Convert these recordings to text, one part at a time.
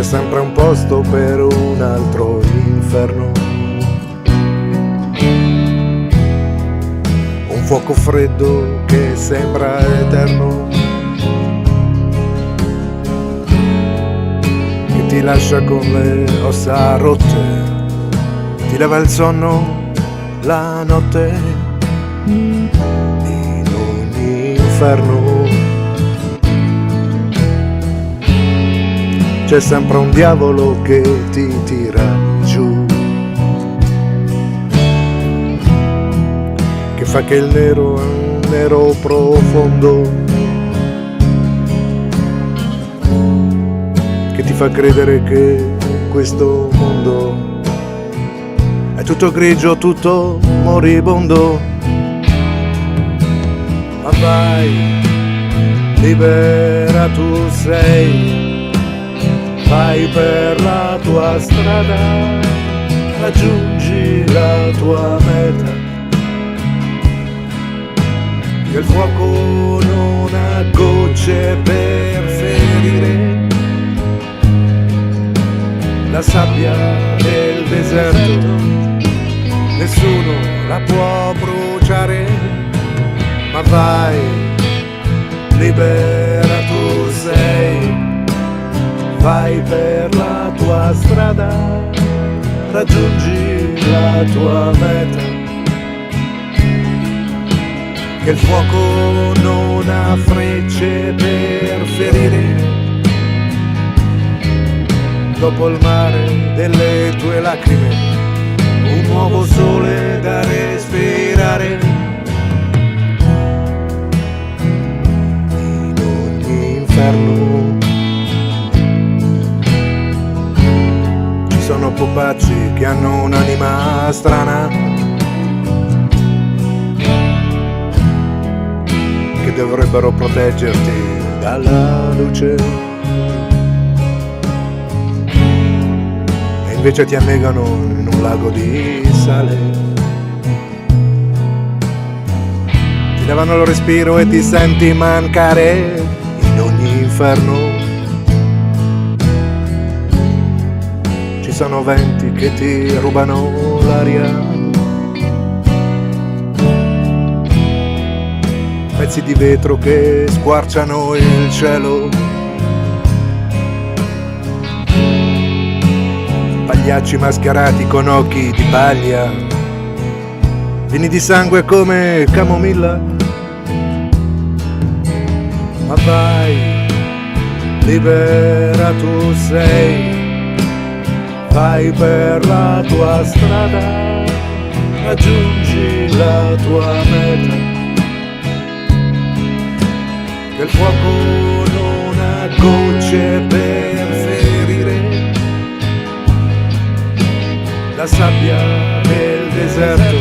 sempre un posto per un altro inferno. Un fuoco freddo che sembra eterno, che ti lascia con le ossa rotte, ti leva il sonno la notte. In ogni inferno c'è sempre un diavolo che ti tira giù, che fa che il nero è un nero profondo, che ti fa credere che questo mondo è tutto grigio, tutto moribondo. Ma vai, libera tu sei, vai per la tua strada, raggiungi la tua meta, che il fuoco non ha gocce per ferire, la sabbia del deserto nessuno la può bruciare. Ma vai, libera tu sei, vai per la tua strada, raggiungi la tua meta, che il fuoco non ha frecce per ferire, dopo il mare delle tue lacrime, un nuovo sole da respirare. In ogni inferno ci sono pupazzi che hanno un'anima strana, che dovrebbero proteggerti dalla luce, e invece ti annegano in un lago di sale, ti levano il respiro e ti senti mancare. In ogni inferno ci sono venti che ti rubano l'aria, pezzi di vetro che squarciano il cielo, pagliacci mascherati con occhi di paglia, vini di sangue come camomilla. Ma vai, libera tu sei, vai per la tua strada, raggiungi la tua meta, che il fuoco non ha gocce per ferire, la sabbia del deserto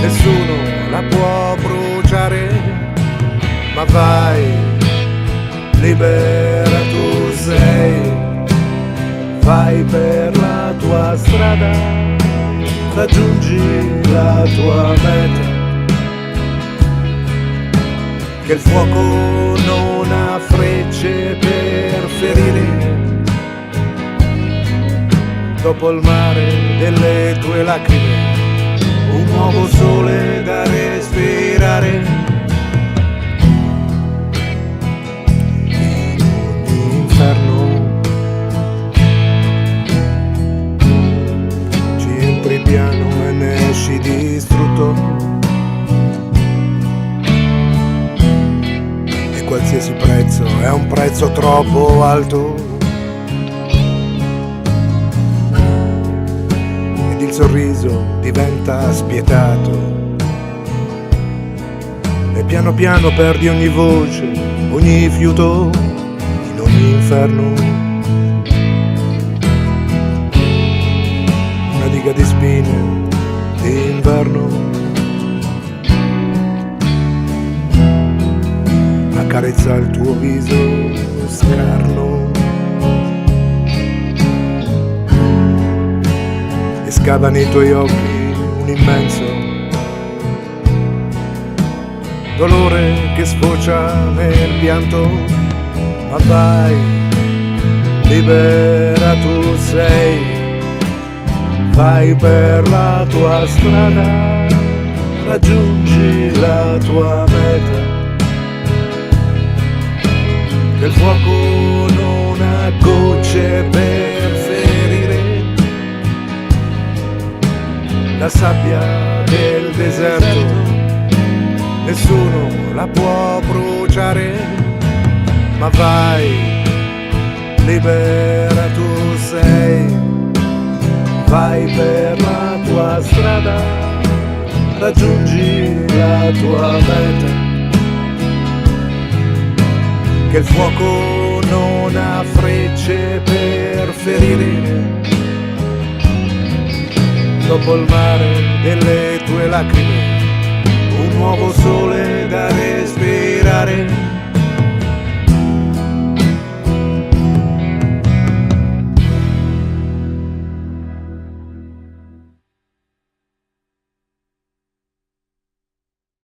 nessuno la può bruciare. Ma vai, libera tu sei, vai per la tua strada, raggiungi la tua meta, che il fuoco non ha frecce per ferire, dopo il mare delle tue lacrime, un nuovo sole da respirare. Ci entri piano e ne esci distrutto, e qualsiasi prezzo è un prezzo troppo alto, ed il sorriso diventa spietato, e piano piano perdi ogni voce, ogni fiuto. In ogni inferno una diga di spine d'inverno accarezza il tuo viso scarno e scava nei tuoi occhi un immenso dolore che sfocia nel pianto. Ma vai, libera tu sei, vai per la tua strada, raggiungi la tua meta, che il fuoco non ha gocce per ferire, la sabbia del deserto nessuno la può bruciare, ma vai, libera tu sei, vai per la tua strada, raggiungi la tua meta, che il fuoco non ha frecce per ferire, dopo il mare delle tue lacrime un nuovo sole da respirare.